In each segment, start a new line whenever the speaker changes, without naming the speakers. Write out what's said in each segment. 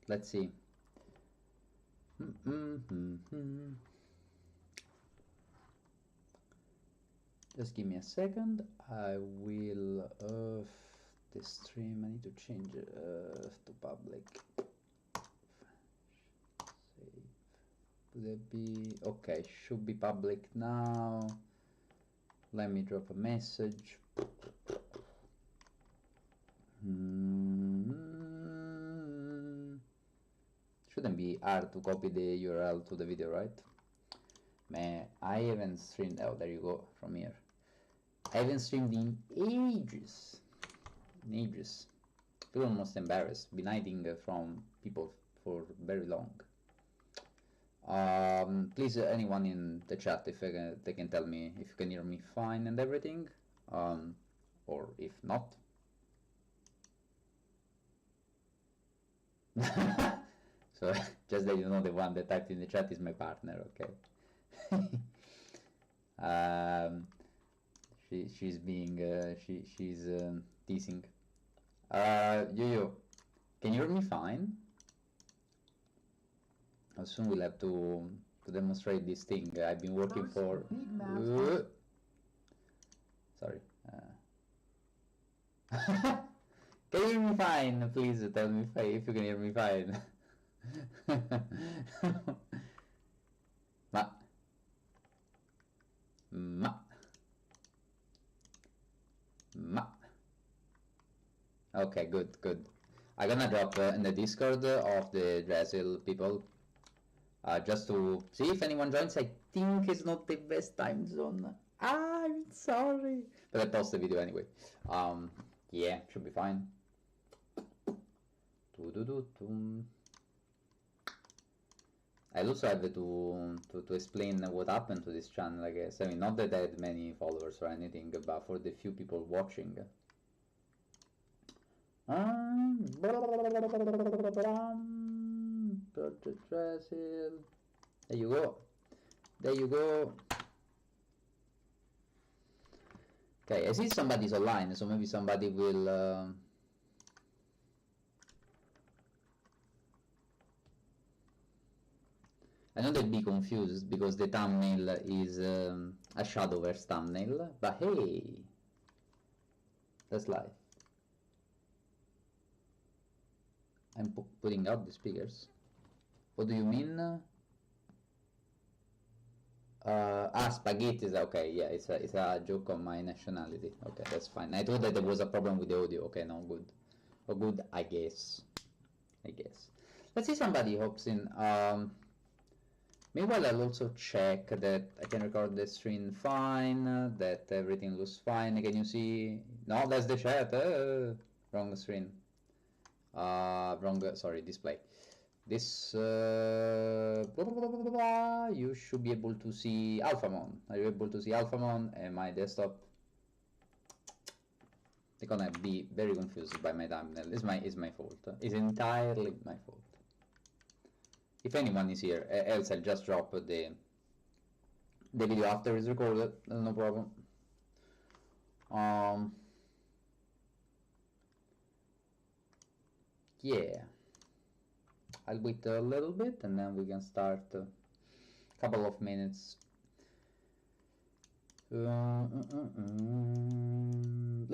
let's see. Just give me a second. I will the stream. I need to change to public. Save. Would it be okay? Should be public now. Let me drop a message. Shouldn't be hard to copy the URL to the video, right? Man, I haven't streamed. Oh, there you go, from here. I haven't streamed in ages. I feel almost embarrassed. Been hiding from people for very long. Please, anyone in the chat, if they can tell me if you can hear me fine and everything, or if not. So just that you know, the one that typed in the chat is my partner. Okay. She's being she's teasing. Yo, can you hear me fine? Soon we'll have to demonstrate this thing I've been working for. Sorry. Can you hear me fine? Please tell me if you can hear me fine. Okay, good. I'm gonna drop in the Discord of the Drasil people, just to see if anyone joins. I think it's not the best time zone. I'm sorry, but I post the video anyway. Yeah, should be fine. I also have to explain what happened to this channel, I guess. I mean, not that I had many followers or anything, but for the few people watching. Drasil. There you go. There you go. Okay, I see somebody's online, so maybe somebody will. I know they'd be confused because the thumbnail is a Shadowverse thumbnail, but hey, that's life. I'm putting out the speakers. What do you mean? Spaghetti is okay. Yeah, it's a joke on my nationality. Okay, that's fine. I thought that there was a problem with the audio. Okay, no, good. Oh, good, I guess. Let's see, somebody hops in. Meanwhile, I'll also check that I can record the stream fine, that everything looks fine. Can you see? No, that's the chat. Wrong screen. Sorry, display. This, blah, blah, blah, blah, you should be able to see Alphamon. Are you able to see Alphamon and my desktop? They're gonna be very confused by my thumbnail. It's my fault. It's entirely my fault. If anyone is here, else I'll just drop the video after it's recorded. No problem. Yeah, I'll wait a little bit and then we can start. Couple of minutes. Let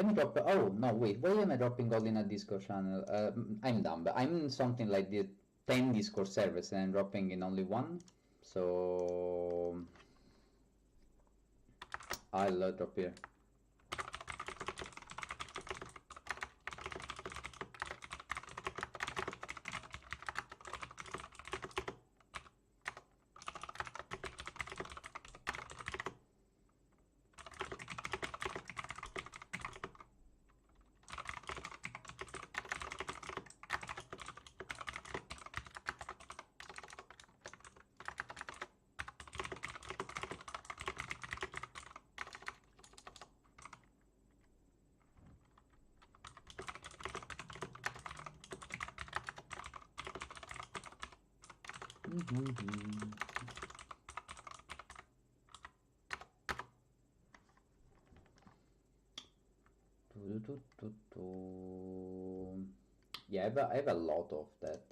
me drop. Oh no, wait. Why am I dropping all in a Discord channel? I'm dumb. I'm in something like the 10 Discord servers and I'm dropping in only one. So I'll drop here. Yeah, I have a lot of that.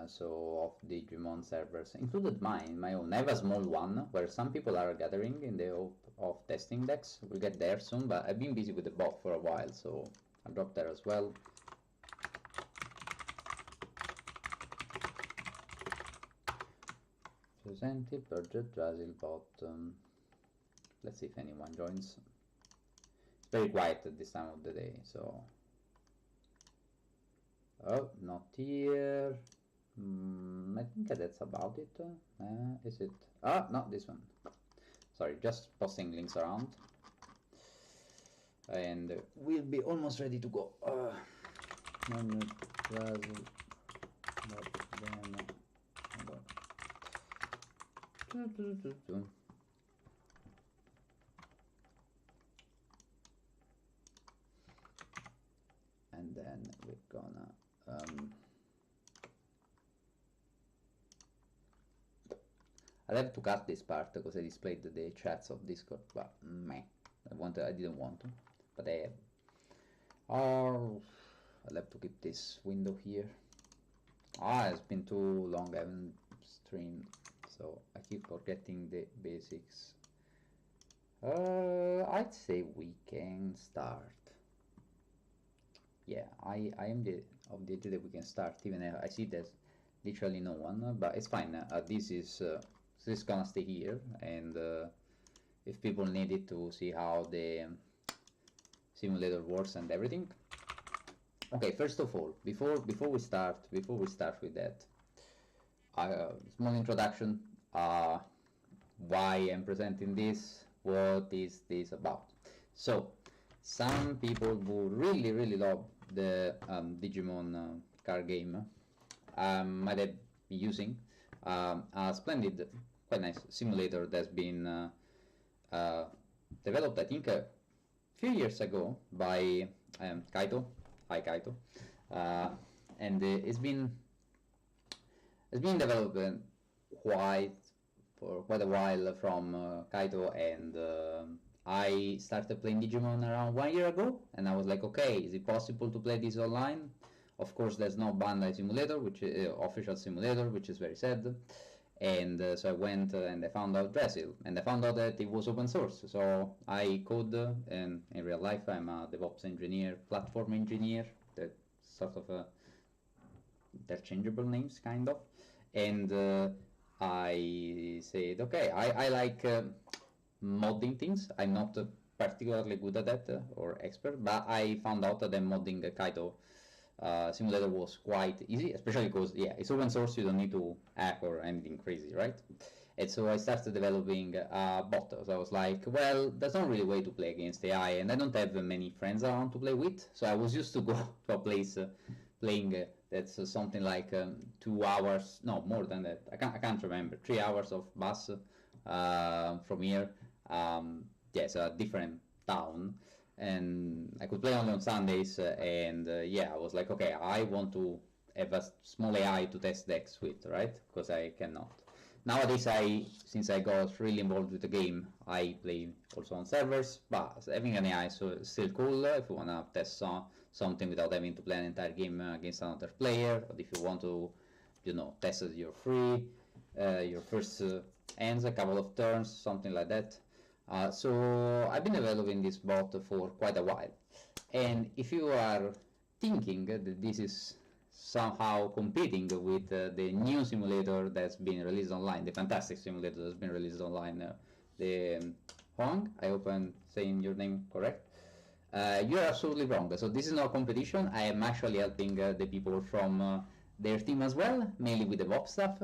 so of Digimon servers, included mine, my own. I have a small one where some people are gathering in the hope of testing decks. We'll get there soon, but I've been busy with the bot for a while, so I'll drop there as well. Presented, budget, Drasil bot. Let's see if anyone joins. It's very quiet at this time of the day, so... Oh, not here. I think that's about it. Is it? Ah, not this one. Sorry, just posting links around. And we'll be almost ready to go. And then we're gonna I'll have to cut this part because I displayed the chats of Discord, but meh, I didn't want to, but I have. Or I'll have to keep this window here. It's been too long, I haven't streamed, so I keep forgetting the basics. I'd say we can start. Yeah, I am of the idea that we can start, even if I see there's literally no one, but it's fine. This is gonna stay here, and if people need it to see how the simulator works and everything. Okay, first of all, before we start with that, small introduction. Why I'm presenting this? What is this about? So, some people who really love the Digimon card game might have been using a splendid, quite nice simulator that's been developed, I think, a few years ago by Kaito. Hi, Kaito. And it's been developed for quite a while from Kaito, and I started playing Digimon around 1 year ago, and I was like, okay, is it possible to play this online? Of course, there's no Bandai simulator, which is official simulator, which is very sad. And so I went and I found out Drasil, and I found out that it was open source. So I code, and in real life I'm a DevOps engineer, platform engineer. That sort of interchangeable names, kind of. And I said, okay, I like modding things. I'm not particularly good at that or expert, but I found out that modding Kaito simulator was quite easy, especially because, yeah, it's open source, you don't need to hack or anything crazy, right? And so I started developing a bot. So I was like, well, there's not really a way to play against AI, and I don't have many friends around to play with, so I was used to go to a place playing that's something like 2 hours, no, more than that, I can't remember, 3 hours of bus from here. Yes, a different town, and I could play only on Sundays, and yeah, I was like, okay, I want to have a small AI to test decks with, right? Because I cannot. Nowadays, since I got really involved with the game, I play also on servers, but having an AI is still cool if you want to test something without having to play an entire game against another player, or if you want to, you know, test your first hands, a couple of turns, something like that. So I've been developing this bot for quite a while, and if you are thinking that this is somehow competing with the new simulator that's been released online, the fantastic simulator that's been released online, the Huang, I hope I'm saying your name correct. You're absolutely wrong. So this is not a competition. I am actually helping the people from their team as well, mainly with the DevOps stuff,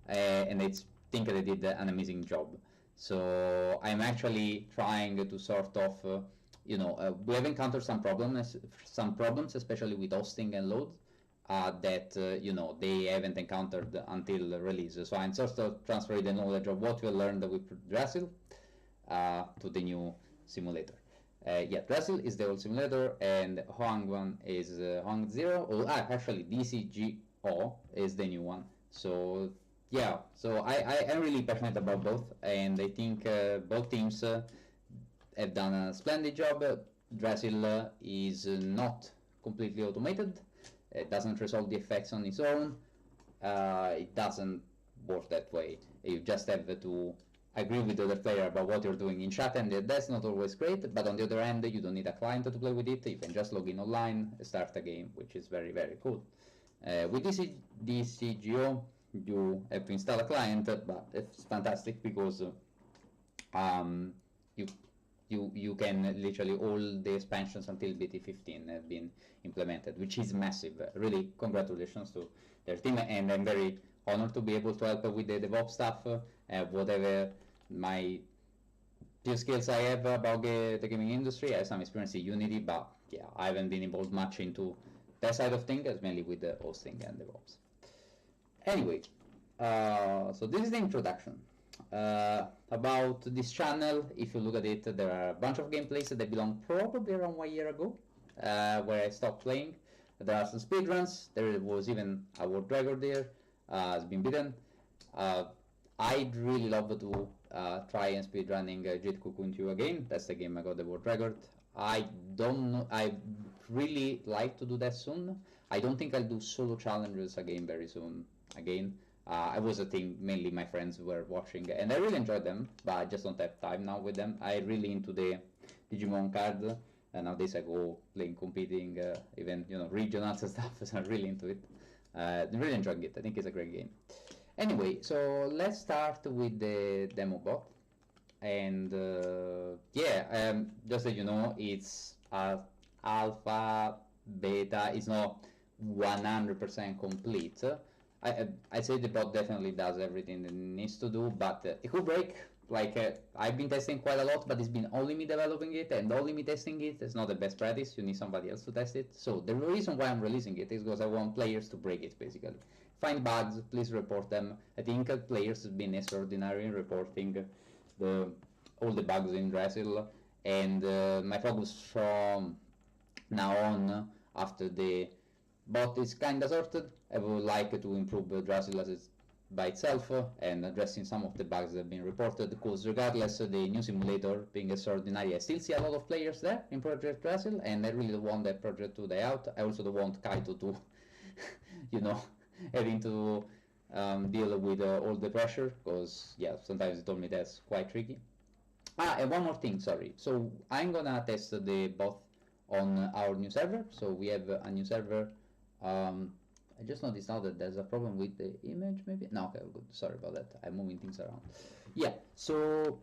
and I think they did an amazing job. So I'm actually trying to sort of, you know, we have encountered some problems, especially with hosting and load, that you know, they haven't encountered until release. So I'm sort of transferring the knowledge of what we learned with Drasil to the new simulator. Yeah, Drasil is the old simulator, and Hoang one is Hoang 0. Oh, actually, DCGO is the new one. So yeah, so I am really passionate about both, and I think both teams have done a splendid job. Drasil is not completely automated. It doesn't resolve the effects on its own. it doesn't work that way. You just have to agree with the other player about what you're doing in chat, and that's not always great, but on the other hand, you don't need a client to play with it. You can just log in online, start a game, which is very, very cool. With DCGO, you have to install a client, but it's fantastic because um, you can literally all the expansions until BT15 have been implemented, which is massive. Really, congratulations to their team, and I'm very honored to be able to help with the DevOps stuff, whatever my few skills I have about the gaming industry. I have some experience in Unity, but yeah, I haven't been involved much into that side of things, mainly with the hosting and DevOps. Anyway, so this is the introduction. About this channel, if you look at it, there are a bunch of gameplays that belong probably around 1 year ago, where I stopped playing. There are some speedruns, there was even a world record there, has been beaten. I'd really love to try and speedrunning Jet Cocoon 2 again. That's the game I got the world record. I don't know, I really like to do that soon. I don't think I'll do solo challenges again very soon again. I was a thing, mainly my friends were watching, and I really enjoyed them, but I just don't have time now with them. I'm really into the Digimon card, and nowadays I go playing, competing, even, you know, regionals and stuff, so I'm really into it. I'm really enjoying it. I think it's a great game. Anyway, so let's start with the demo bot. And yeah, just so you know, it's alpha, beta, it's not 100% complete. I'd say the bot definitely does everything it needs to do, but it could break. Like, I've been testing quite a lot, but it's been only me developing it and only me testing it. It's not the best practice. You need somebody else to test it. So the reason why I'm releasing it is because I want players to break it, basically. Find bugs, please report them. I think players have been extraordinary in reporting all the bugs in Drasil, and my focus from now on, after the bot is kinda sorted, I would like to improve Drasil as it's by itself and addressing some of the bugs that have been reported, because regardless of the new simulator being extraordinary, I still see a lot of players there in Project Drasil, and I really don't want that project to die out. I also don't want Kaito to, you know, having to deal with all the pressure, because yeah, sometimes he told me that's quite tricky. And one more thing, sorry. So I'm gonna test the bot on our new server. So we have a new server. I just noticed now that there's a problem with the image, maybe? No, okay, good. Sorry about that. I'm moving things around. Yeah, so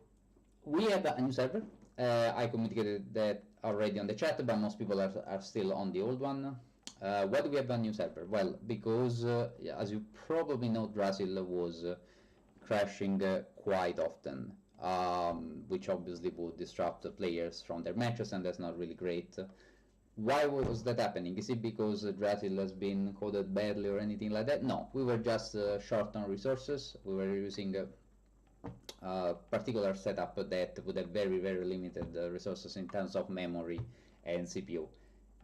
we have a new server. I communicated that already on the chat, but most people are still on the old one. Why do we have a new server? Well, because, yeah, as you probably know, Drasil was crashing quite often, which obviously would disrupt the players from their matches, and that's not really great. Why was that happening? Is it because Drasil has been coded badly or anything like that? No, we were just short on resources. We were using a particular setup that would have very, very limited resources in terms of memory and CPU.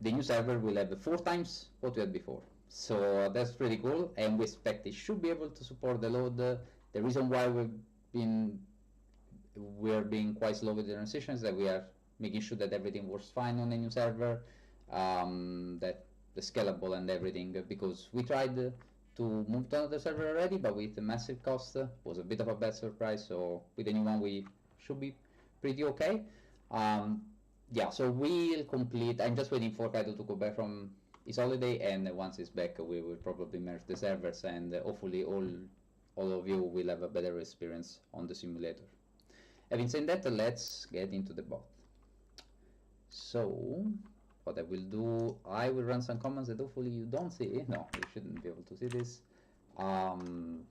The new server will have 4 times what we had before. So that's pretty cool, and we expect it should be able to support the load. The reason why we're being quite slow with the transition is that we are making sure that everything works fine on the new server, that the scalable and everything, because we tried to move to another server already, but with a massive cost, was a bit of a bad surprise. So with the new one, we should be pretty okay. Yeah, so we'll complete. I'm just waiting for Kaito to go back from his holiday, and once he's back, we will probably merge the servers, and hopefully all of you will have a better experience on the simulator. Having said that, let's get into the bot. So what I will do, I will run some commands that hopefully you don't see. No, you shouldn't be able to see this. And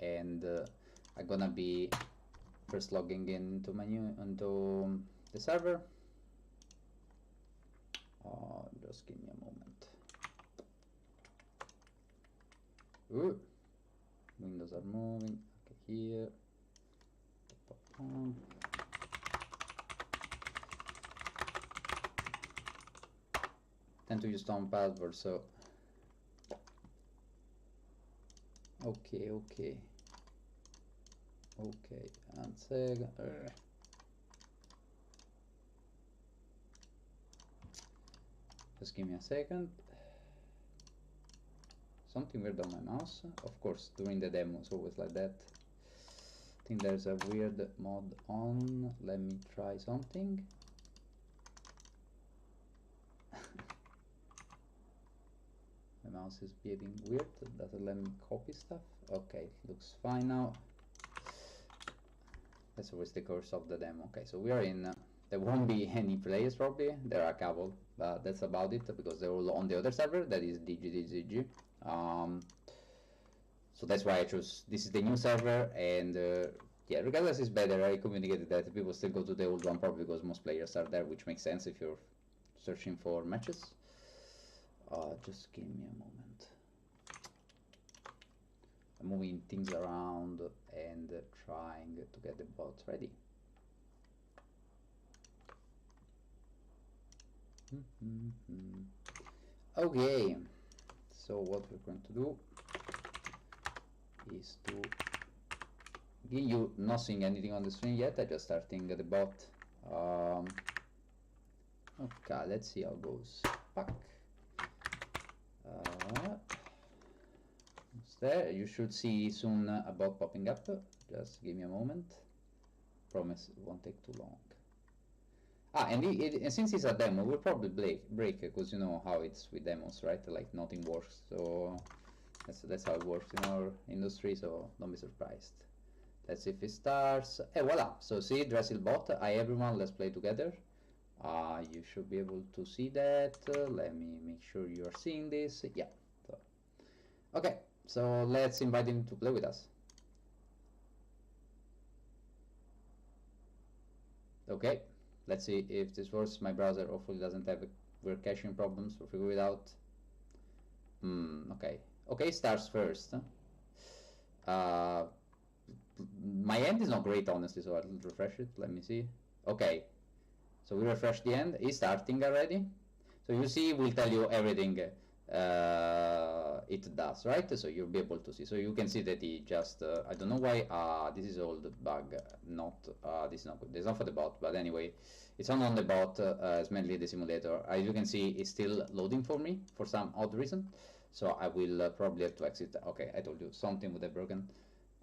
I'm gonna be first logging into into the server. Just give me a moment. Ooh. Windows are moving. Okay, here. Tend to use strong password, so okay, and second. Just give me a second. something weird on my mouse. Of course, during the demo it's always like that. I think there's a weird mod on. Let me try something. My mouse is behaving weird. Doesn't let me copy stuff. Okay, looks fine now. That's always the curse of the demo. Okay, so we are in. There won't be any players probably. There are a couple, but that's about it because they're all on the other server. That is DGDGG. So that's why I chose. This is the new server, and yeah, regardless, it's better. I communicated that people still go to the old one probably because most players are there, which makes sense if you're searching for matches. Just give me a moment. I'm moving things around and trying to get the bot ready. Okay, so what we're going to do is to give you not seeing anything on the screen yet. I just starting the bot. Okay, let's see how it goes. Fuck. There, you should see soon a bot popping up. Just give me a moment. Promise it won't take too long. And since it's a demo, we'll probably break because you know how it's with demos, right? Like nothing works. So that's how it works in our industry. So don't be surprised. Let's see if it starts. Hey, voila! So see, Drasil bot. Hi everyone, let's play together. You should be able to see that. Let me make sure you are seeing this. Yeah. So, okay. So let's invite him to play with us. Okay, let's see if this works. My browser hopefully doesn't have weird caching problems. We'll figure it out. Okay. Okay, starts first. My end is not great, honestly, so I'll refresh it. Let me see. Okay, so we refresh the end. It's starting already. So you see, we'll tell you everything it does, right? So you'll be able to see. So you can see that he just, I don't know why, this is all the bug, not, this is not good. This is not for the bot, but anyway, it's on the bot, it's mainly the simulator. As you can see, it's still loading for me for some odd reason. So I will probably have to exit. Okay, I told you, something would have broken.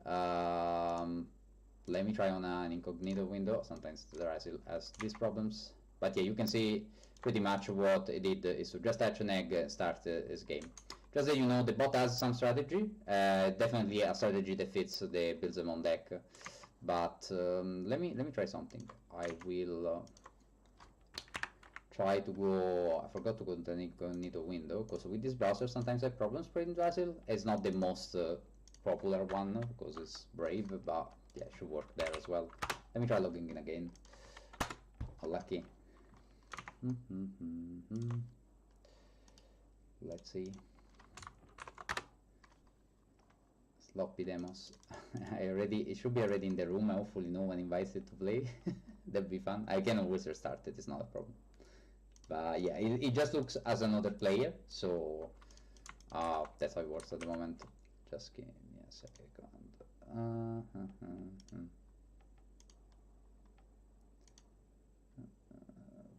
Let me try on an incognito window. Sometimes Drasil has these problems. But yeah, you can see pretty much what it did is to just hatch an egg, start his game. Just that you know, the bot has some strategy, definitely a strategy that fits the builds them on deck. But let me try something. I will try to go. I forgot to go to the incognito window because with this browser sometimes I have problems playing Drasil. It's not the most popular one because it's Brave, but yeah, it should work there as well. Let me try logging in again. Oh, lucky. Let's see. Sloppy demos. It should be already in the room. Hopefully no one invites it to play. That'd be fun. I can always restart it, it's not a problem. But yeah, it just looks as another player, so that's how it works at the moment. Just give me a second.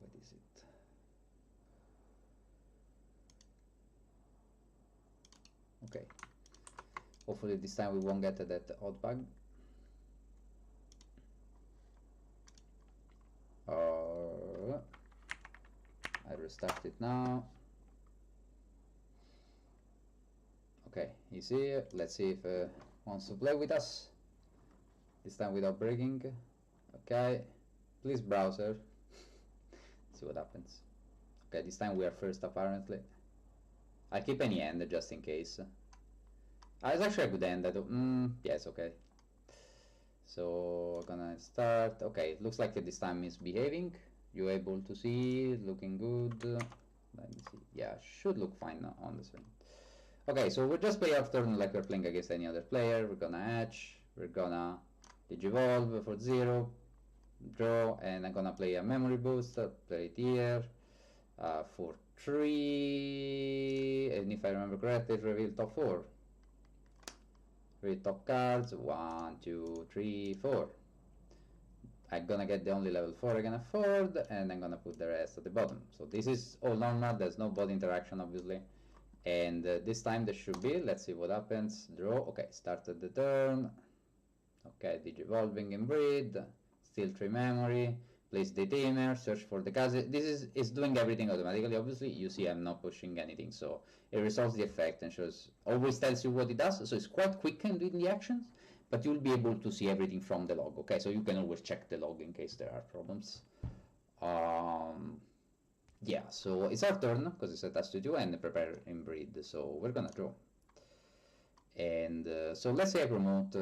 What is it? Okay. Hopefully this time we won't get that odd bug. I restart it now. Okay, he's here. Let's see if wants to play with us. This time without breaking. Okay, please browser. See what happens. Okay, this time we are first apparently. I'll keep any end just in case. It's actually a good end. Yes, okay. So gonna start. Okay, looks like this time is behaving. You able to see? Looking good. Let me see. Yeah, should look fine on the screen. Okay, so we'll just play our turn like we're playing against any other player. We're gonna hatch. We're gonna digivolve for 0, draw, and I'm gonna play a memory boost. Play it here for 3, and if I remember correctly, reveal top 4. Read top cards. 1, 2, 3, 4. I'm gonna get the only level 4 I can afford, and I'm gonna put the rest at the bottom. So this is all normal. There's no bot interaction, obviously. And this time there should be, let's see what happens, draw, okay, started the turn, okay, digivolving in breed, still 3 memory, place the tamer, search for the cards. This is doing everything automatically, obviously. You see I'm not pushing anything, so it resolves the effect and shows, always tells you what it does, so it's quite quick in doing the actions, but you'll be able to see everything from the log, okay? So you can always check the log in case there are problems. Yeah, so it's our turn, because it's a task to do, and prepare in breed, so we're gonna draw. And so let's say I promote,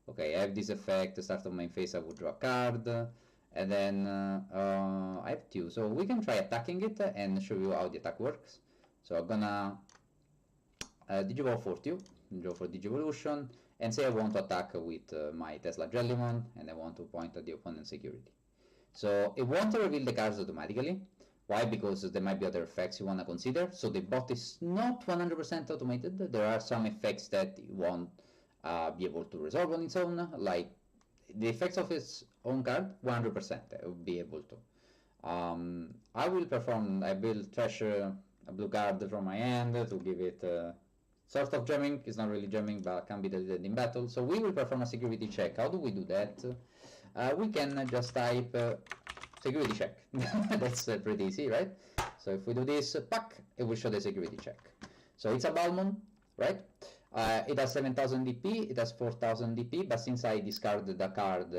okay, I have this effect, start of main phase I would draw a card, and then I have 2, so we can try attacking it and show you how the attack works. So I'm gonna Digivolve for 2, draw for Digivolution, and say I want to attack with my Tesla Jellymon, and I want to point at the opponent's security. So it won't reveal the cards automatically. Why? Because there might be other effects you want to consider. So the bot is not 100% automated. There are some effects that it won't be able to resolve on its own, like the effects of its own card, 100% it will be able to. I will trash a blue card from my hand to give it sort of jamming. It's not really jamming, but can be deleted in battle. So we will perform a security check. How do we do that? We can just type security check. That's pretty easy, right? So if we do this, pack, it will show the security check. So it's a Balmon, right? It has 7000 DP, it has 4000 DP, but since I discarded the card,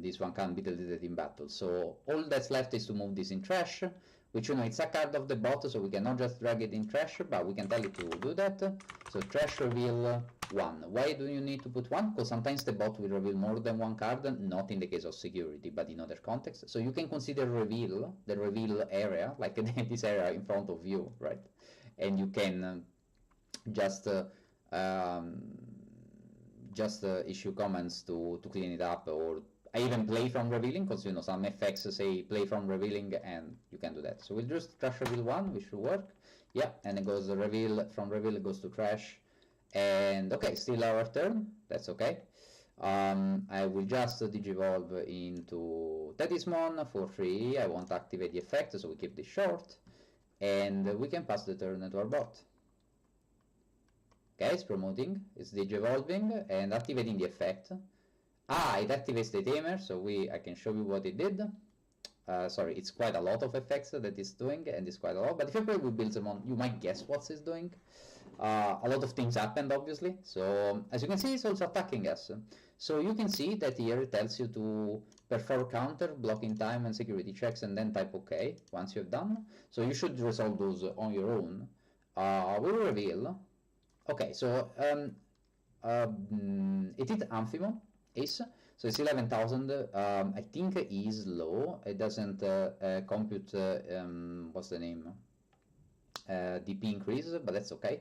this one can't be deleted in battle. So all that's left is to move this in trash, which, you know, it's a card of the bot, so we cannot just drag it in trash, but we can tell it to do that. So trash reveal 1. Why do you need to put 1? Because sometimes the bot will reveal more than 1 card, not in the case of security, but in other contexts. So you can consider reveal, the reveal area, like this area in front of you, right? And you can just issue comments to clean it up, or I even play from revealing, because, you know, some effects say play from revealing, and you can do that. So we'll just trash reveal 1, which should work. Yeah, and it goes reveal, from reveal it goes to trash. And okay, still our turn, that's okay. I will just digivolve into Tedismon for 3. I won't activate the effect, so we keep this short. And we can pass the turn to our bot. Okay, it's promoting, it's digivolving, and activating the effect. It activates the tamer, so I can show you what it did. Sorry, it's quite a lot of effects that it's doing, and it's quite a lot, but if you play with Buildsmon, you might guess what it's doing. A lot of things happened, obviously, so as you can see, it's also attacking us. So you can see that here it tells you to perform counter, blocking time, and security checks, and then type OK once you've done. So you should resolve those on your own. We'll reveal. Okay, so it did Amphimon. Ace, so it's 11,000. I think is low. It doesn't compute what's the name, DP increase, but that's okay.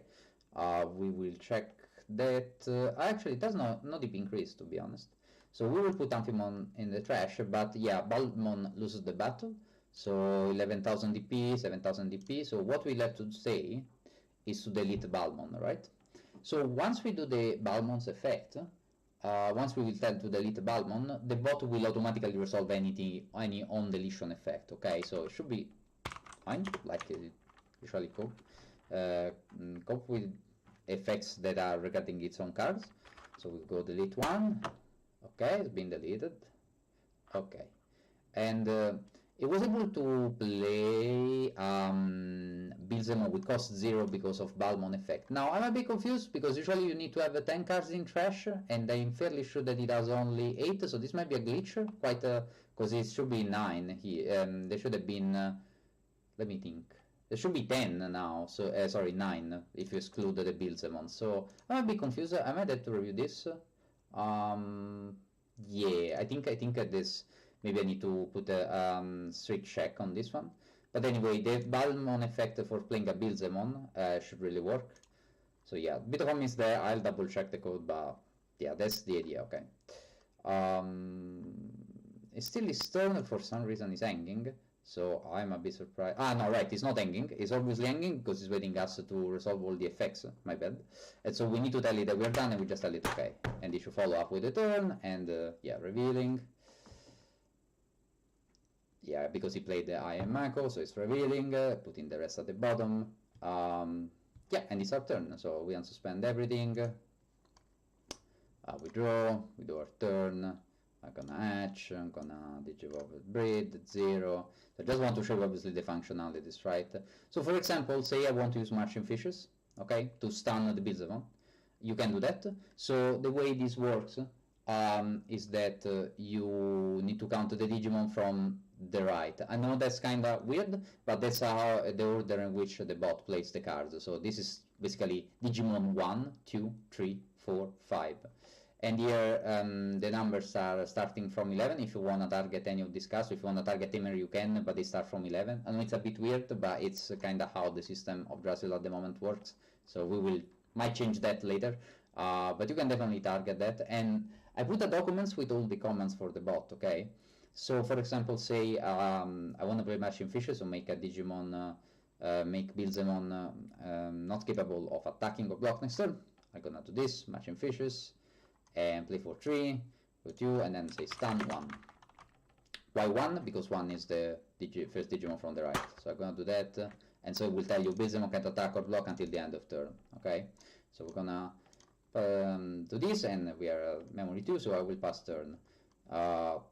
We will check that. Actually, it does not DP increase, to be honest. So we will put Amphimon in the trash, but yeah, Balmon loses the battle. So 11,000 DP, 7,000 DP. So what we have to say is to delete Balmon, right? So once we do the Balmon's effect, once we will tell to delete Balmon, the bot will automatically resolve any on deletion effect. Okay, so it should be fine, like it usually cope with effects that are regarding its own cards. So we'll go delete 1. Okay, it's been deleted. Okay, and it was able to play Bilzemo with cost 0 because of Balmon effect. Now I'm a bit confused, because usually you need to have 10 cards in trash, and I'm fairly sure that it has only 8, so this might be a glitch, quite because it should be 9 here. There should have been, let me think, there should be 10 now, so sorry, 9 if you exclude the Bilzemon. So I'm a bit confused. I might have to review this. Yeah, I think this, maybe I need to put a strict check on this one. But anyway, the Balmon effect for playing a Bilzemon should really work. So yeah, bit of a miss there. I'll double check the code, but yeah, that's the idea. Okay. It still is turn, for some reason is hanging. So I'm a bit surprised. No, right, it's not hanging. It's obviously hanging because it's waiting us to resolve all the effects. My bad. And so we need to tell it that we're done, and we just tell it okay. And it should follow up with the turn, and yeah, revealing. Yeah, because he played the I am Mako, so it's revealing, putting the rest at the bottom. yeah, and it's our turn, so we unsuspend everything. We draw, we do our turn. I'm gonna hatch, I'm gonna digivolve breed, 0. So I just want to show obviously the functionalities, right? So for example, say I want to use marching fishes, okay, to stun the Beelzebub. You can do that. So the way this works is that you need to count the Digimon from the right. I know that's kind of weird, but that's how the order in which the bot plays the cards. So this is basically Digimon 1, 2, 3, 4, 5. And here the numbers are starting from 11 if you want to target any of these cards. If you want to target Tamer you can, but they start from 11. I know it's a bit weird, but it's kind of how the system of Drasil at the moment works. So we might change that later, but you can definitely target that. And I put the documents with all the comments for the bot, okay? So for example, say I want to play Marching Fishes, so make a Digimon, make Beelzemon not capable of attacking or block next turn. I'm gonna do this, Marching Fishes, and play for 3, for 2, and then say stun 1. Why 1? Because 1 is the first Digimon from the right. So I'm gonna do that, and so it will tell you Beelzemon can't attack or block until the end of turn, okay? So we're gonna do this, and we are memory 2, so I will pass turn. I'll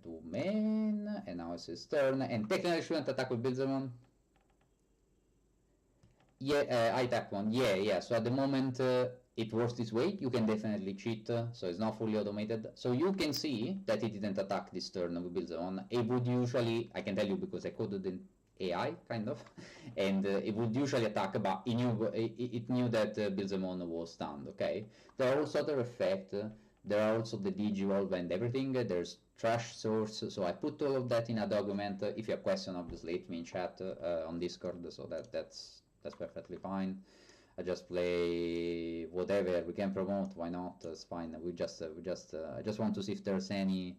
do main, and now it's his turn, and technically I shouldn't attack with Beelzemon. Yeah, I attack one. Yeah. So at the moment it works this way. You can definitely cheat, so it's not fully automated. So you can see that it didn't attack this turn with Beelzemon. It would usually, I can tell you because I coded in AI, kind of, and it would usually attack, but it knew that Beelzemon was stunned, okay? There are also other effects. There are also the Digivolve and everything. There's trash source, so I put all of that in a document. If you have questions, obviously hit me in chat on Discord, so that's perfectly fine. I just play whatever we can promote. Why not? It's fine. I just want to see if there's any.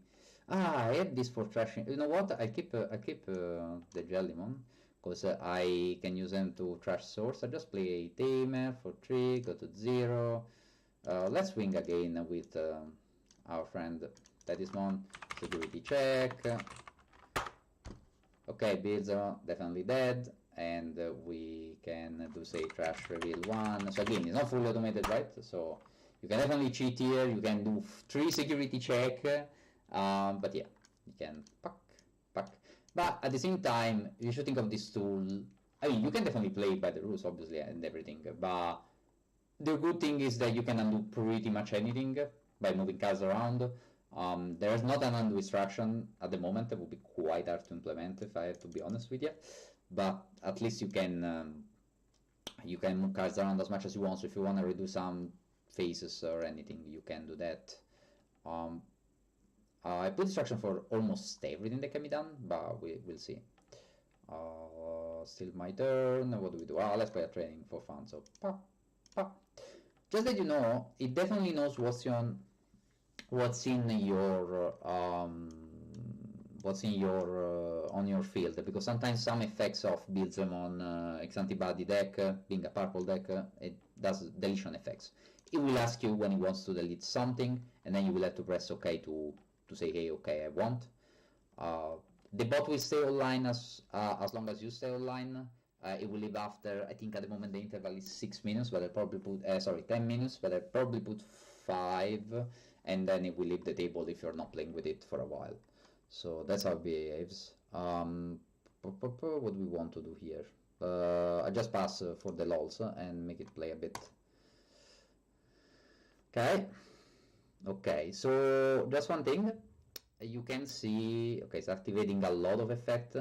I have this for trashing. You know what? I keep the Jellymon because I can use them to trash source. I just play Tamer for 3, go to 0. Let's swing again with our friend Tedismon. Security check. Okay, builds are definitely dead, and we can do say trash reveal 1. So again, it's not fully automated, right? So you can definitely cheat here. You can do 3 security check, but yeah, you can pack. But at the same time, you should think of this tool. I mean, you can definitely play by the rules, obviously, and everything, but the good thing is that you can undo pretty much anything by moving cards around. There's not an undo instruction at the moment. It would be quite hard to implement if I have to be honest with you. But at least you can move cards around as much as you want. So if you want to redo some phases or anything, you can do that. I put instruction for almost everything that can be done, but we'll see. Still my turn. What do we do? Let's play a training for fun. So just that you know, it definitely knows what's in your on your field, because sometimes some effects of Beelzemon X antibody deck, being a purple deck, it does deletion effects. It will ask you when it wants to delete something, and then you will have to press OK to say, hey, okay, I want. The bot will stay online as long as you stay online. It will leave after, I think at the moment the interval is 6 minutes, but I probably put 10 minutes, but I probably put 5, and then it will leave the table if you're not playing with it for a while. So that's how it behaves. What do we want to do here? I just pass for the lols and make it play a bit. Okay, so just one thing. You can see, okay, it's activating a lot of effect.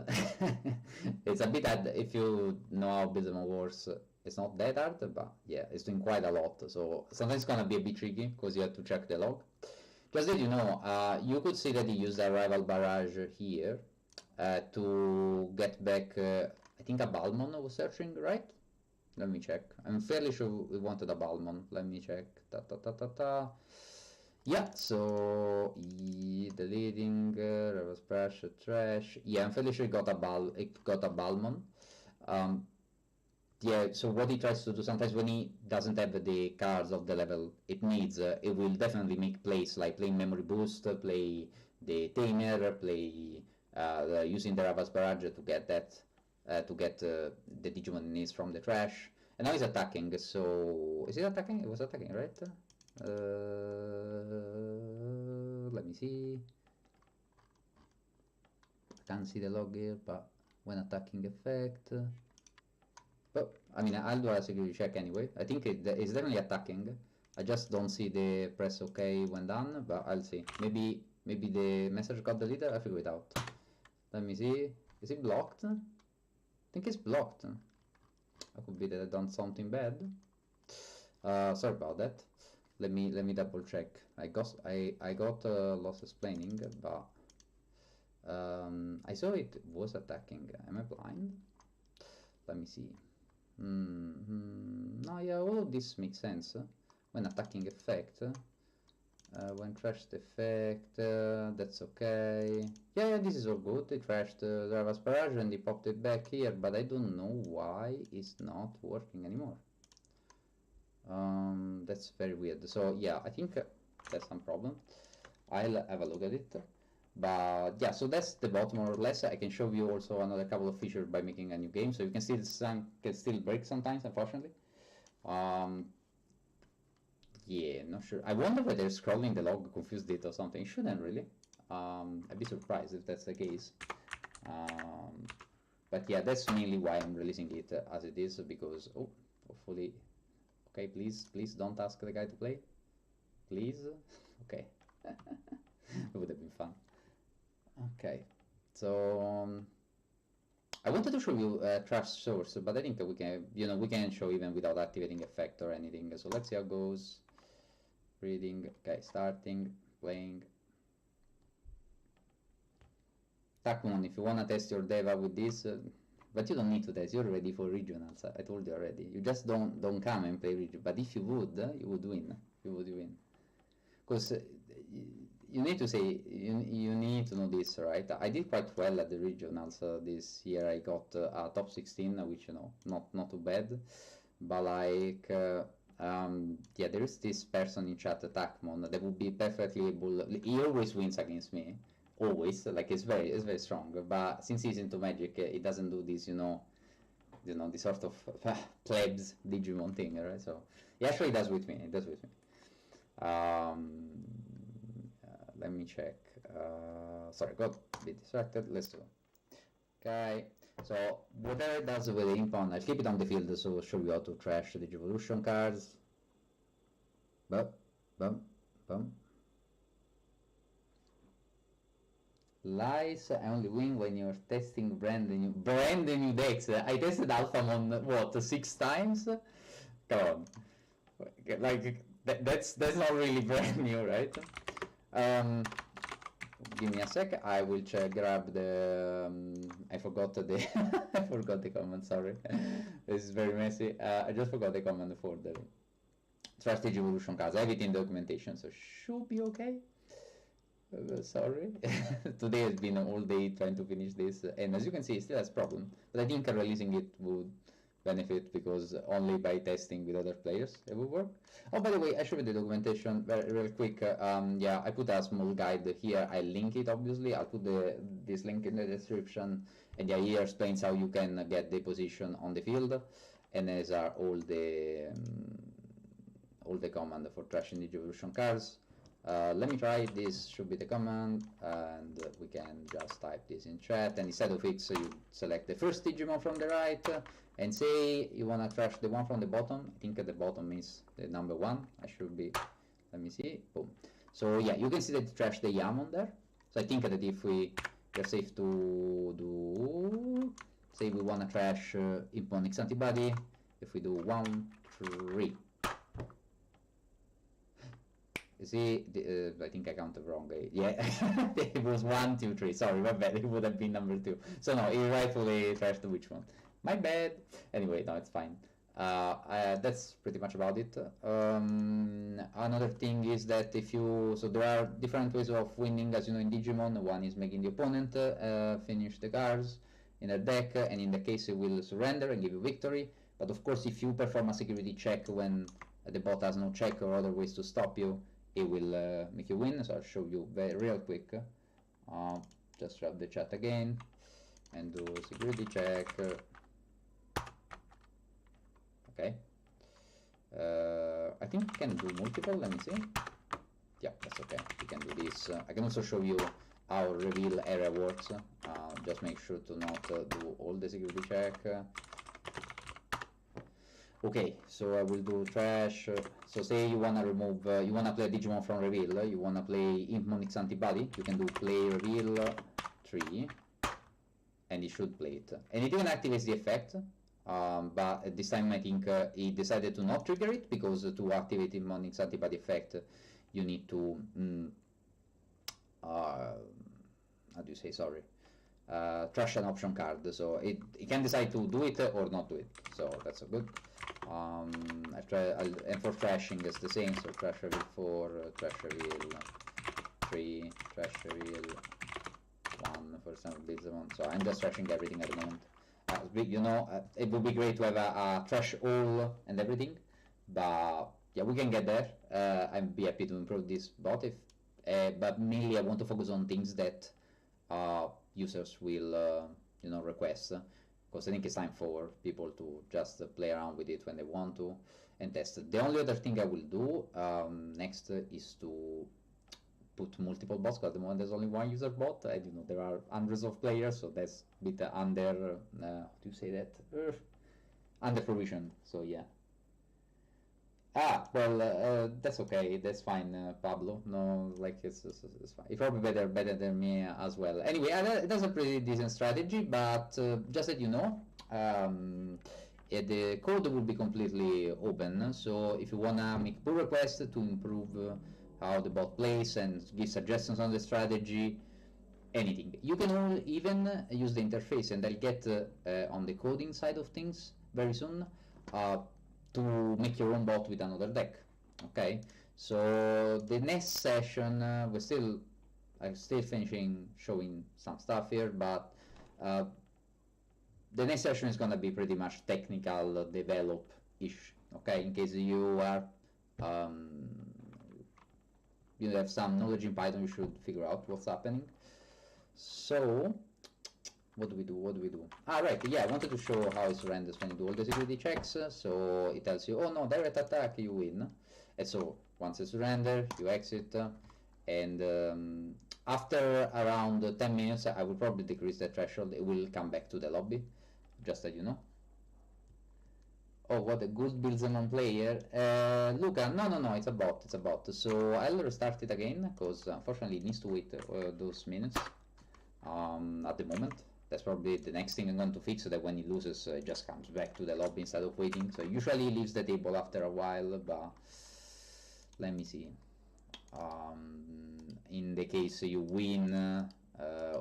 It's a bit hard if you know how Beelzemon works. It's not that hard, but yeah, it's doing quite a lot. So sometimes it's gonna be a bit tricky because you have to check the log. Just that you know, you could see that he used a rival barrage here to get back. I think a Balmon was searching, right? Let me check. I'm fairly sure we wanted a Balmon. Let me check. Yeah, so deleting reverse pressure trash. Yeah, I'm fairly sure it got a Balmon. Yeah, so what he tries to do sometimes when he doesn't have the cards of the level it needs, it will definitely make plays like playing memory boost, play the Tamer, play using the Ravas barrage to get that, the Digimon it needs from the trash. And now he's attacking, so... Is it attacking? It was attacking, right? Let me see. I can't see the log here, but when attacking effect... But, I mean, I'll do a security check anyway. I think it's definitely attacking. I just don't see the press OK when done, but I'll see. Maybe the message got deleted, I'll figure it out. Let me see. Is it blocked? I think it's blocked. I could be that I done something bad. Sorry about that. Let me double check. I got lost explaining, but I saw it was attacking. Am I blind? Let me see. No, yeah, all of this makes sense. When attacking effect, when trashed effect, that's okay. Yeah, this is all good. It trashed Drava's barrage and he popped it back here, but I don't know why it's not working anymore. That's very weird. So yeah, I think that's some problem. I'll have a look at it. But yeah, so that's the bot more or less. I can show you also another couple of features by making a new game. So you can see the can still break sometimes, unfortunately. Yeah, not sure. I wonder whether scrolling the log confused it or something. It shouldn't really. I'd be surprised if that's the case. But yeah, that's mainly why I'm releasing it as it is, because hopefully, okay, please don't ask the guy to play, please. Okay. It would have been fun. Okay, so I wanted to show you trash source, but I think we can, we can show even without activating effect or anything. So let's see how it goes. Reading, okay, starting, playing. Takmon, if you wanna test your Deva with this, but you don't need to test. You're ready for regionals. I told you already. You just don't come and play region. But if you would win. You would win. Because you need to say you need to know this, right? I did quite well at the regionals this year. I got a top 16, which not too bad, but like yeah, there is this person in chat, Takmon, that would be perfectly able. He always wins against me, always. Like it's very strong. But since he's into Magic, he doesn't do this, this sort of plebs Digimon thing, right? So he actually does with me. He does with me. Let me check. Sorry, got a bit distracted. Let's do. Okay, so whatever it does with the impound, I'll keep it on the field, so I'll show you how to trash the Digivolution cards. Bum, bum, bum. Lies, I only win when you're testing brand new decks. I tested Alphamon, what, 6 times? Come on. Like, that's not really brand new, right? Give me a sec. I will grab the. I forgot the. I forgot the command. Sorry, this is very messy. I just forgot the command for the Trust Evolution cards. I have it in documentation, so should be okay. Sorry, today has been all day trying to finish this, and as you can see, it still has problem. But I think releasing it would benefit, because only by testing with other players it will work. Oh, by the way, I showed you the documentation real quick. Yeah, I put a small guide here. I link it, obviously. I'll put this link in the description, and yeah, here explains how you can get the position on the field, and these are all the command for trashing the evolution cards. Let me try. This should be the command, and we can just type this in chat, and instead of it, so you select the first Digimon from the right, and say you want to trash the one from the bottom. I think at the bottom is the number 1. I should be, let me see, boom. So yeah, you can see that it trashed the Yamon there. So I think that if we're safe to do, say we want to trash Imponix Antibody, if we do 1, 3. You see, I think I counted wrong. Yeah, it was 1, 2, 3. Sorry, my bad. It would have been number 2. So no, it rightfully trashed which one? My bad. Anyway, no, it's fine. That's pretty much about it. Another thing is that so there are different ways of winning, as you know, in Digimon. One is making the opponent finish the cards in their deck, and in the case it will surrender and give you victory. But of course, if you perform a security check when the bot has no check or other ways to stop you, it will make you win. So I'll show you real quick. Just grab the chat again and do security check. Okay. I think we can do multiple. Let me see. Yeah, that's okay. We can do this. I can also show you how reveal area works. Just make sure to not do all the security check. Okay, so I will do trash. So say you wanna remove, you wanna play Digimon from reveal, you wanna play Impmonix antibody, you can do play reveal 3, and it should play it. And it even activates the effect, but at this time I think he decided to not trigger it, because to activate Impmonix antibody effect, you need to, how do you say, sorry, trash an option card, so it can decide to do it or not do it, so that's a good. And for trashing it's the same, so trash reveal 4, trash reveal 3, trash reveal 1, for example, Blizzamon. So I'm just trashing everything at the moment. You know, it would be great to have a trash all and everything, but yeah, we can get there. I'd be happy to improve this bot, if, but mainly I want to focus on things that users will, you know, request. Because I think it's time for people to just play around with it when they want to and test it. The only other thing I will do next is to put multiple bots, because at the moment there's only one user bot. I do know there are hundreds of players, so that's a bit under, how do you say that? Under provision, so yeah. Ah, well, that's okay, that's fine, Pablo. No, like, it's fine. You're probably better than me as well. Anyway, that's a pretty decent strategy, but just that you know, the code will be completely open, so if you wanna make pull requests to improve how the bot plays and give suggestions on the strategy, anything. You can even use the interface, and I'll get on the coding side of things very soon, to make your own bot with another deck. Okay, so the next session I'm still finishing showing some stuff here, but the next session is gonna be pretty much technical develop-ish. Okay, in case you are you have some knowledge in Python, you should figure out what's happening. So what do we do? Ah, right, yeah, I wanted to show how it surrenders when you do all the security checks. So it tells you, oh no, direct attack, you win. And so once you surrender, you exit, and after around 10 minutes, I will probably decrease the threshold. It will come back to the lobby, just that you know. Oh, what a good Bilzemon player. Luca, no, it's a bot, So I'll restart it again, because unfortunately it needs to wait those minutes at the moment. That's probably the next thing I'm going to fix, so that when he loses, it just comes back to the lobby instead of waiting. So usually he leaves the table after a while, but let me see. In the case you win,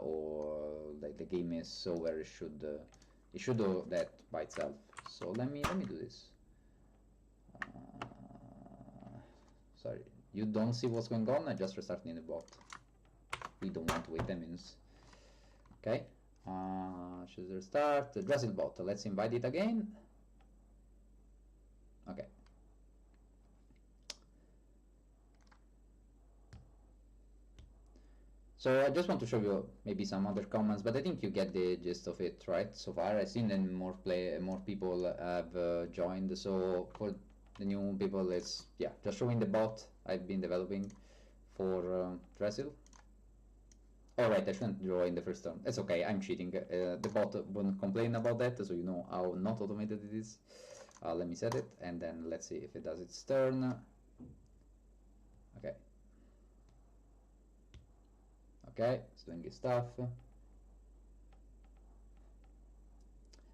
or like the game is over, it should do that by itself. So let me do this. Sorry, you don't see what's going on. I just restarted the bot. We don't want to wait 10 minutes. Okay. Should restart the Drasil bot. Let's invite it again. Okay. So I just want to show you maybe some other comments, but I think you get the gist of it, right? So far, I've seen that more people have joined. So for the new people, it's just showing the bot I've been developing for Drasil. All right, I shouldn't draw in the first turn. It's okay, I'm cheating. The bot won't complain about that, so you know how not automated it is. Let me set it, and then let's see if it does its turn. Okay. Okay, it's doing its stuff.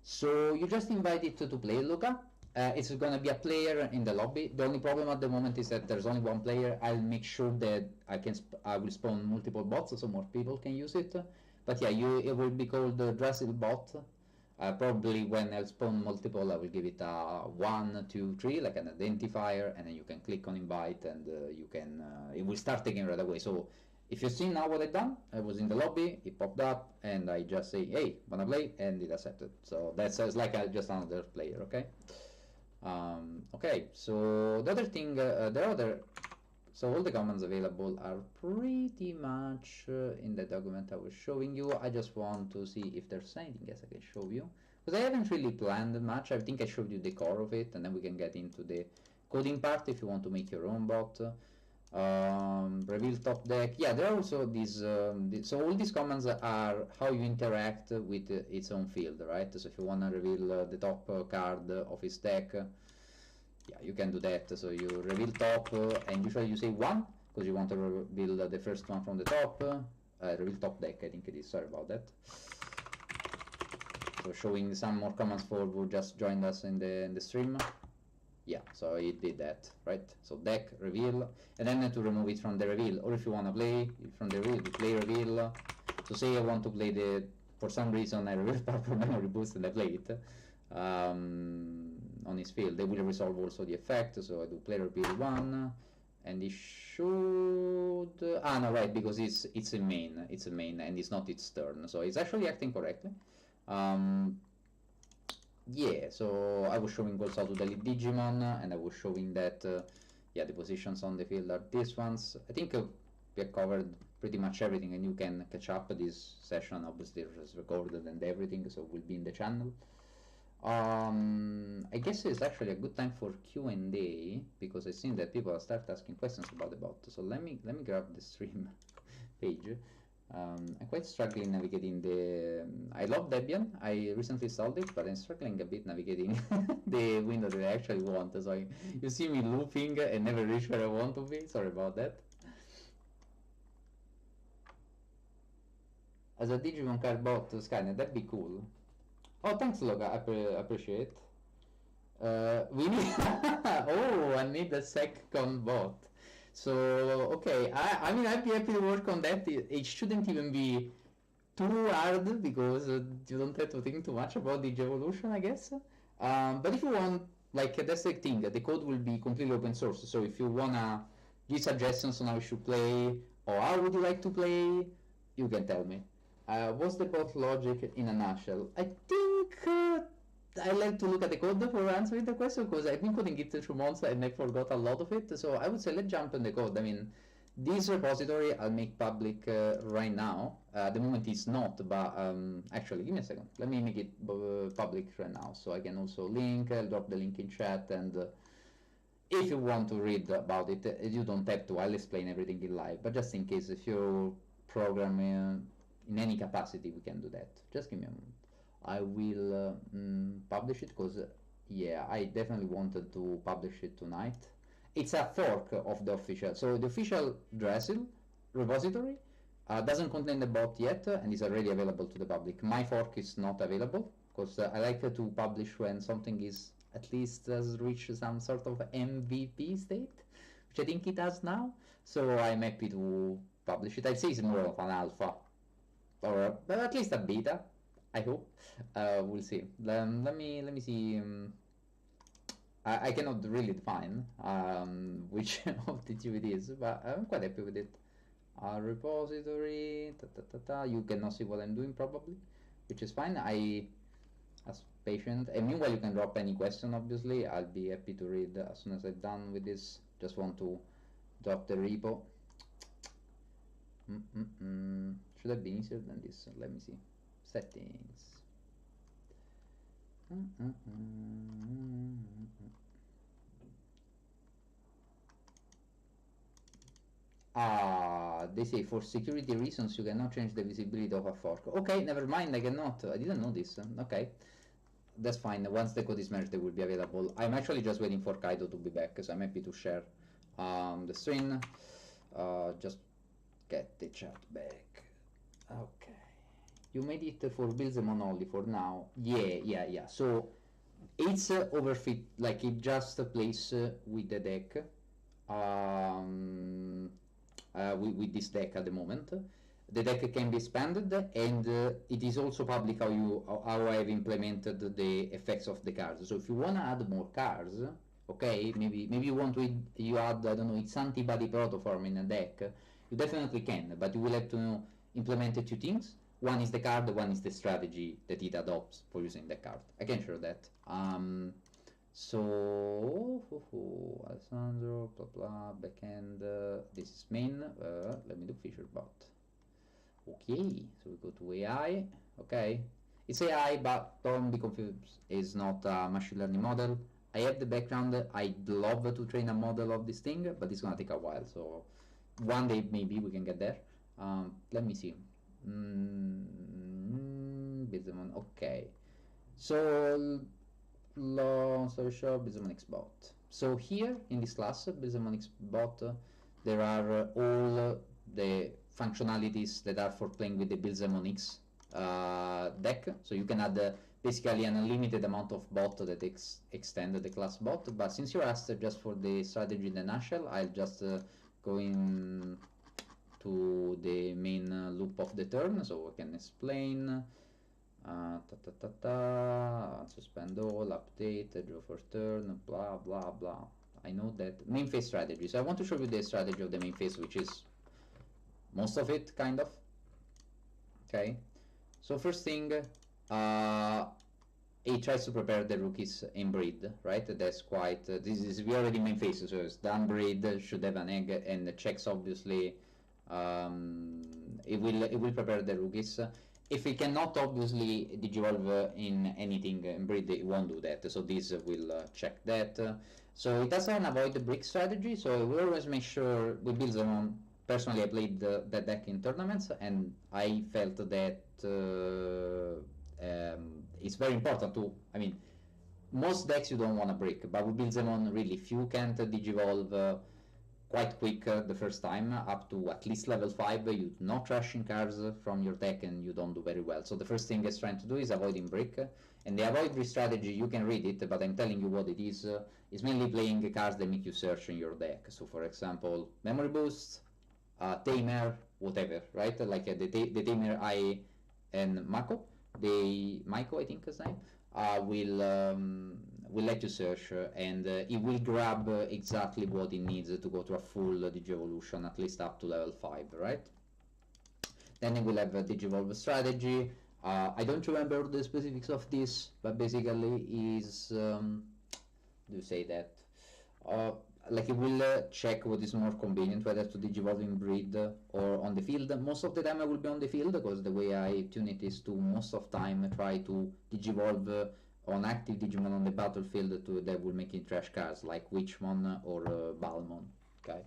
So you just invite it to play, Luca. It's going to be a player in the lobby. The only problem at the moment is that there's only one player. I'll make sure that I will spawn multiple bots so more people can use it. But yeah, it will be called the Drasil bot. Probably when I spawn multiple, I will give it a 1, 2, 3, like an identifier, and then you can click on invite, and it will start taking right away. So if you see now what I've done, I was in the lobby, it popped up, and I just say, hey, wanna play, and it accepted. So that's like just another player, okay? Okay, so the other thing, so all the commands available are pretty much in the document I was showing you. I just want to see if there's anything else I can show you. because I haven't really planned much. I think I showed you the core of it, and then we can get into the coding part if you want to make your own bot. Reveal top deck. Yeah, there are also these. So all these commands are how you interact with its own field, right? So if you want to reveal the top card of its deck, yeah, you can do that. So you reveal top, and usually you say 1 because you want to reveal the first one from the top. Reveal top deck, I think it is. Sorry about that. So showing some more commands for who just joined us in the stream. Yeah, so it did that, right? So deck, reveal, and then to remove it from the reveal, or if you want to play from the reveal, you play reveal. So say I want to play for some reason I reveal purple memory boost and I play it on his field. They will resolve also the effect, so I do play reveal 1, and it should, no, right, because it's a main, and it's not its turn, so it's actually acting correctly. Yeah, so I was showing also how to delete Digimon, and I was showing that, yeah, the positions on the field are these ones. I think we have covered pretty much everything, and you can catch up this session. Obviously, it was recorded and everything, so it will be in the channel. I guess it's actually a good time for Q&A, because I see that people start asking questions about the bot. So let me grab the stream page. I'm quite struggling navigating the. I love Debian. I recently installed it, but I'm struggling a bit navigating the window that I actually want. So you see me looping and never reach where I want to be. Sorry about that. As a Digimon card bot, Skynet, that'd be cool. Oh, thanks, Loga. I appreciate. We need. Oh, I need a SecCon bot. So, okay, I mean, I'd be happy to work on that. It shouldn't even be too hard, because you don't have to think too much about the evolution, I guess. But if you want, like, that's the thing, the code will be completely open source. So if you wanna give suggestions on how you should play, or how would you like to play, you can tell me. What's the bot logic in a nutshell? I think I like to look at the code for answering the question, because I've been coding it through months and I forgot a lot of it. So I would say let's jump in the code. I mean, this repository I'll make public right now. At the moment it's not, but actually, give me a second. Let me make it public right now, so I can also link. I'll drop the link in chat, and if you want to read about it, you don't have to. I'll explain everything in live, but just in case, if you program in any capacity, we can do that. Just give me a moment. I will publish it, because yeah, I definitely wanted to publish it tonight. It's a fork of the official. So the official Drasil repository doesn't contain the bot yet, and is already available to the public. My fork is not available, because I like to publish when something is at least has reached some sort of MVP state, which I think it has now. So I'm happy to publish it. I'd say it's more of an alpha, or at least a beta, I hope. We'll see. Let me see. I cannot really define which of the two it is, but I'm quite happy with it. Repository, you cannot see what I'm doing probably, which is fine. I as patient, and meanwhile you can drop any question. Obviously, I'll be happy to read as soon as I'm done with this. Just want to drop the repo. Should have been easier than this. Let me see. Settings. They say for security reasons you cannot change the visibility of a fork. Okay, never mind, I cannot. I didn't know this. Okay, that's fine. Once the code is merged, they will be available. I'm actually just waiting for Kaido to be back, so I'm happy to share the screen. Just get the chat back. Okay. You made it for Bilzemon only for now. Yeah. So it's overfit, like it just plays with the deck. With this deck at the moment. The deck can be expanded, and it is also public how I have implemented the effects of the cards. So if you want to add more cards, okay, maybe you want to add, I don't know, its antibody protoform in a deck, you definitely can, but you will have to implement two things. One is the card, one is the strategy that it adopts for using the card. I can show that. So, Alessandro, blah blah, backend, this is main, let me do feature bot. Okay, so we go to AI, okay. It's AI, but don't be confused. It's not a machine learning model. I have the background. I'd love to train a model of this thing, but it's gonna take a while. So one day maybe we can get there. Let me see. Bizamon. Okay. So long story short, Bizamon Xbot. So here in this class, Bizamon Xbot, there are all the functionalities that are for playing with the Bizamon X deck. So you can add basically an unlimited amount of bot that extend the class bot. But since you asked just for the strategy in the nutshell, I'll just go in to the main loop of the turn, so I can explain. Suspend all, update, draw for turn, blah blah blah. I know that main phase strategy. So I want to show you the strategy of the main phase, which is most of it, kind of. Okay. So first thing, he tries to prepare the rookies in breed, right? That's quite. This is we already main phase, so it's done breed, should have an egg, and the checks obviously. It will prepare the rookies. If it cannot obviously digivolve in anything in breed, it won't do that. So this will check that. So it doesn't avoid the brick strategy. So we always make sure we build them on. Personally, I played that deck in tournaments, and I felt that it's very important to. I mean, most decks you don't want to break, but we build them on really. If you can't digivolve quite quick the first time, up to at least level 5, you're not trashing cards from your deck and you don't do very well. So the first thing it's trying to do is avoiding brick. And the avoid brick strategy, you can read it, but I'm telling you what it is mainly playing cards that make you search in your deck. So for example, Memory Boost, Tamer, whatever, right? Like the Tamer I and Mako, Maiko I think his name, will let you search and it will grab exactly what it needs to go to a full Digivolution, at least up to level 5, right? Then it will have a Digivolve strategy. I don't remember the specifics of this, but basically is, do you say that? Like it will check what is more convenient, whether to digivolve in breed or on the field. Most of the time I will be on the field, because the way I tune it is to most of time try to digivolve on active Digimon on the battlefield that will make it trash cards like Witchmon or Balmon. Okay,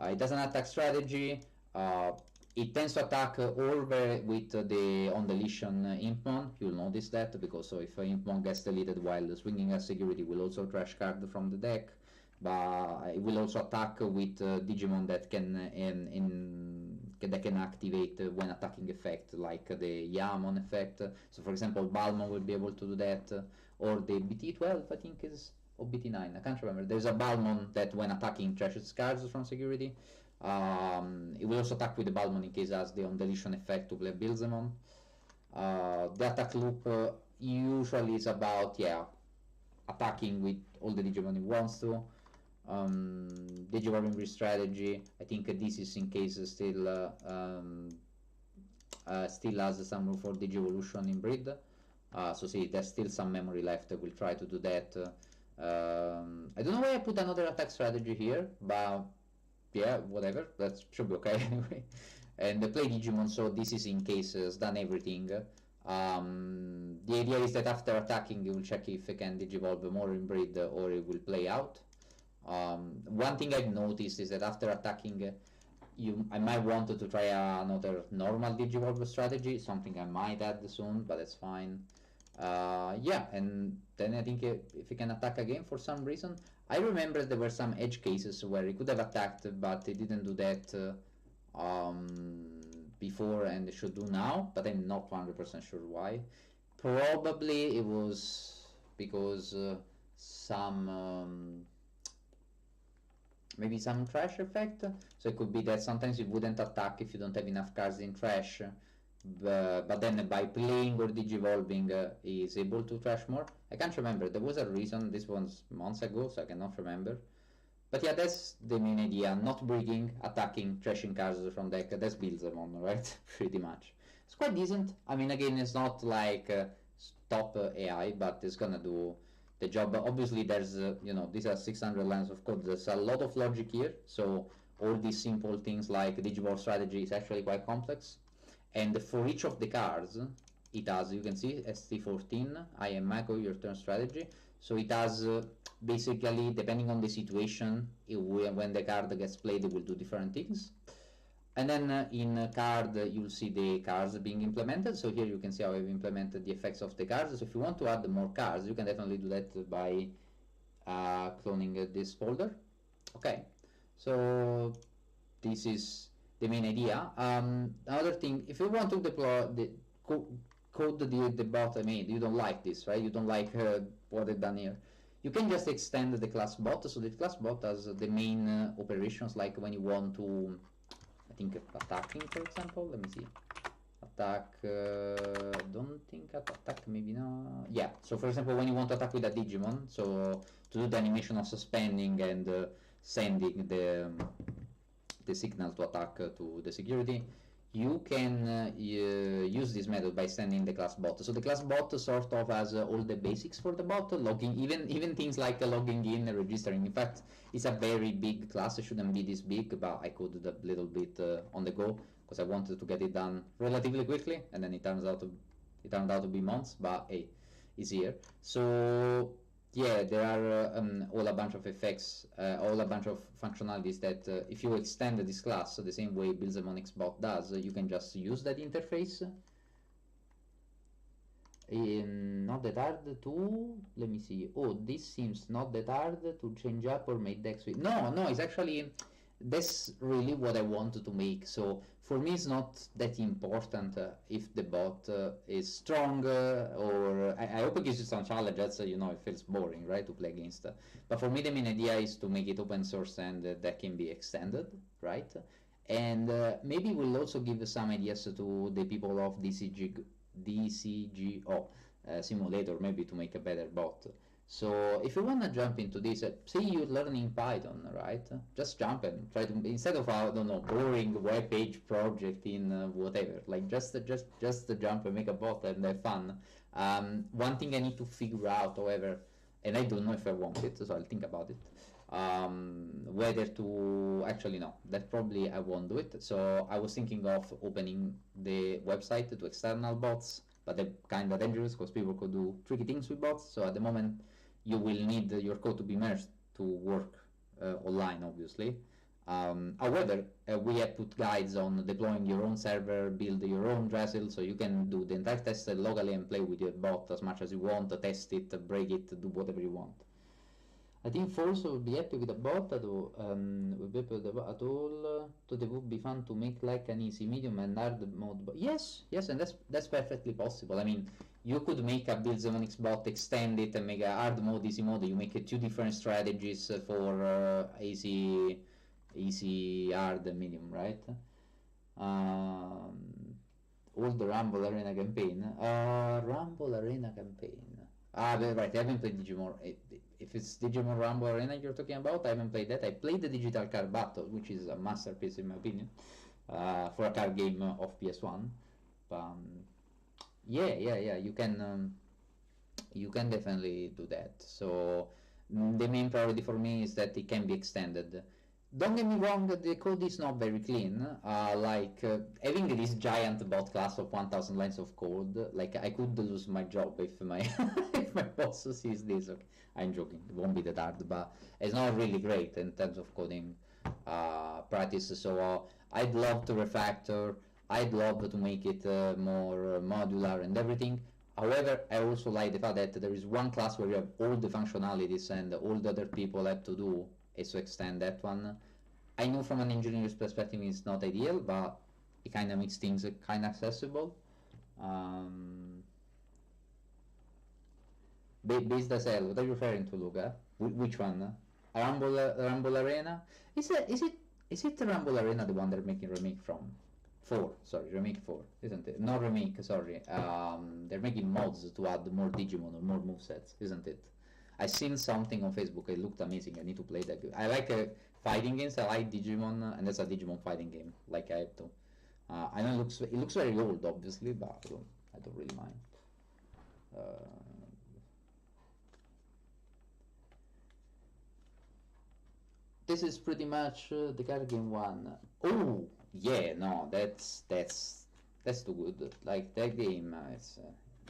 it does an attack strategy. It tends to attack over with the on deletion Impmon. You'll notice that, because so if Impmon gets deleted while swinging a security, will also trash card from the deck. But it will also attack with Digimon that can activate when attacking effect, like the Yamon effect. So for example, Balmon will be able to do that, or the BT12 I think is, or BT9, I can't remember. There's a Balmon that when attacking trashes cards from security. It will also attack with the Balmon in case it has the on deletion effect to play Bilzemon. The attack loop usually is about attacking with all the Digimon it wants to. Digivolving breed strategy, I think this is in case still has some room for Digivolution in breed. So see, there's still some memory left. We'll try to do that. I don't know why I put another attack strategy here, but yeah, whatever, that should be okay anyway. And play Digimon, so this is in case it's done everything. The idea is that after attacking, you will check if it can digivolve more in breed or it will play out. One thing I've noticed is that after attacking, I might want to try another normal Digivolve strategy, something I might add soon, but it's fine. Yeah, and then I think if you can attack again for some reason. I remember there were some edge cases where it could have attacked, but it didn't do that before, and it should do now, but I'm not 100% sure why. Probably it was because maybe some trash effect. So it could be that sometimes it wouldn't attack if you don't have enough cards in trash, but then by playing or digivolving is able to trash more. I can't remember, there was a reason. This was months ago, so I cannot remember. But yeah, that's the main idea. Not breeding, attacking, trashing cards from deck. That's Bilzemon, right? Pretty much. It's quite decent. I mean, again, it's not like top AI, but it's gonna do the job. Obviously, there's, these are 600 lines of code. There's a lot of logic here. So all these simple things like Digivolve strategy is actually quite complex. And for each of the cards, it has, you can see, ST14, I am Mako, your turn strategy. So it has basically, depending on the situation, when the card gets played, it will do different things. And then in card, you'll see the cards being implemented. So here you can see how I've implemented the effects of the cards. So if you want to add more cards, you can definitely do that by cloning this folder. Okay, so this is the main idea. Another thing, if you want to deploy the code the bot I made, you don't like this, right? You don't like what I've done here. You can just extend the class bot. So the class bot has the main operations, like when you want to, I think attacking, for example. Let me see. Attack, don't think attack, maybe no. Yeah, so for example, when you want to attack with a Digimon, so to do the animation of suspending and sending the signal to attack to the security, you can use this method by sending the class bot. So the class bot sort of has all the basics for the bot, logging, even things like logging in, registering. In fact, it's a very big class. It shouldn't be this big, but I coded a little bit on the go because I wanted to get it done relatively quickly, and then it turned out to be months, but hey, it's here. So yeah, there are all a bunch of effects, all a bunch of functionalities that if you extend this class the same way Build Mnemonics bot does, you can just use that interface. Not that hard to, let me see, oh, this seems not that hard to change up or make decks with. No, it's actually, that's really what I wanted to make. So for me, it's not that important if the bot is strong or I hope it gives you some challenges. You know, it feels boring, right, to play against. But for me, the main idea is to make it open source and that can be extended, right? And maybe we'll also give some ideas to the people of DCGO simulator, maybe to make a better bot. So if you want to jump into this, say you're learning Python, right? Just jump and try to, instead of I don't know, boring web page project in whatever, like just jump and make a bot and have fun. One thing I need to figure out, however, and I don't know if I want it, so I'll think about it. Whether to actually no, that probably I won't do it. So I was thinking of opening the website to external bots, but they're kind of dangerous because people could do tricky things with bots. So at the moment, you will need your code to be merged to work online, obviously. However, we have put guides on deploying your own server, build your own Drasil, so you can do the entire test locally and play with your bot as much as you want, test it, break it, do whatever you want. I think Force will be happy with a bot at all. Will be happy with the bot at all. So it would be fun to make like an easy, medium, and hard mode. But yes, and that's perfectly possible. I mean, you could make a Build Mnemonics bot, extend it, and make a hard mode, easy mode. You make two different strategies for easy, hard, and medium, right? All the Rumble Arena campaign. Rumble Arena campaign. Right, I haven't played Digimon. If it's Digimon Rumble Arena you're talking about, I haven't played that. I played the Digital Card Battle, which is a masterpiece in my opinion, for a card game of PS1. Yeah, you can definitely do that. So the main priority for me is that it can be extended. Don't get me wrong, the code is not very clean. Having this giant bot class of 1,000 lines of code, like I could lose my job if my if my boss sees this. Okay, I'm joking. It won't be that hard, but it's not really great in terms of coding practice. So I'd love to refactor. I'd love to make it more modular and everything. However, I also like the fact that there is one class where you have all the functionalities and all the other people have to do is to extend that one. I know from an engineer's perspective it's not ideal, but it kind of makes things kind of accessible. Base Drasil, what are you referring to, Luca? Which one? Rumble Arena? Is it Rumble Arena the one they're making remake from? 4, sorry, remake 4, isn't it? Not remake, sorry. They're making mods to add more Digimon or more movesets, isn't it? I seen something on Facebook. It looked amazing. I need to play that. I like fighting games. I like Digimon, and that's a Digimon fighting game. Like I have to. I know it looks very old, obviously, but I don't really mind. This is pretty much the card game one. Oh yeah, no, that's That's too good. Like that game,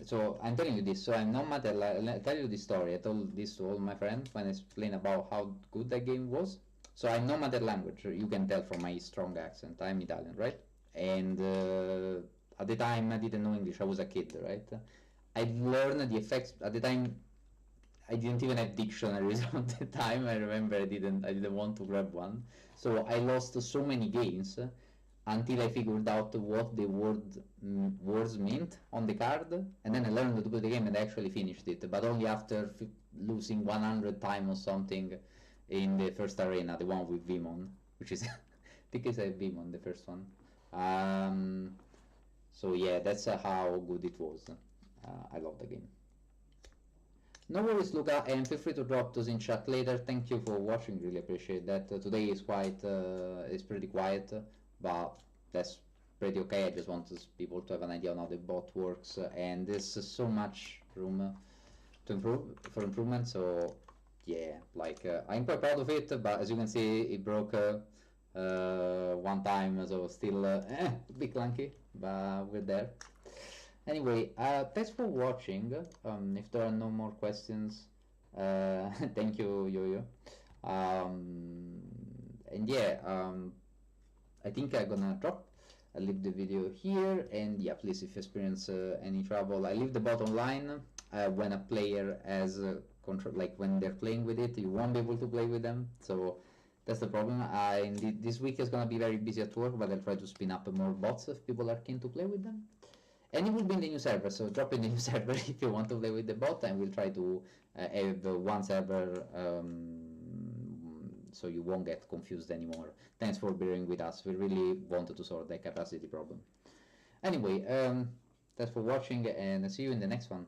so I'm telling you this. So I'm not matter. I'll tell you this story. I told this to all my friends when I explained about how good that game was. So I'm no matter language. You can tell from my strong accent. I'm Italian, right? And at the time I didn't know English. I was a kid, right? I learned the effects at the time. I didn't even have dictionaries at the time. I remember I didn't want to grab one. So I lost so many games until I figured out what the words meant on the card, and then I learned to play the game and I actually finished it, but only after losing 100 times or something in the first arena, the one with Vimon, which is I think it's a Vimon, the first one. So yeah, that's how good it was. I love the game. No worries, Luca, and feel free to drop those in chat later. Thank you for watching, really appreciate that. Today is is pretty quiet, but that's pretty okay. I just want people to have an idea on how the bot works, and there's so much room to for improvement. So yeah, like I'm quite proud of it, but as you can see, it broke one time, so still a bit clunky, but we're there. Anyway, thanks for watching. If there are no more questions, thank you, Yo-Yo. And yeah, I think I'm gonna drop. I'll leave the video here, and yeah, please, if you experience any trouble, I leave the bot online. When a player has control, like when they're playing with it, you won't be able to play with them. So that's the problem. This week is gonna be very busy at work, but I'll try to spin up more bots if people are keen to play with them. And it will be in the new server, so drop in the new server if you want to play with the bot, and we'll try to have one server so you won't get confused anymore. Thanks for bearing with us. We really wanted to solve the capacity problem. Anyway, thanks for watching, and see you in the next one.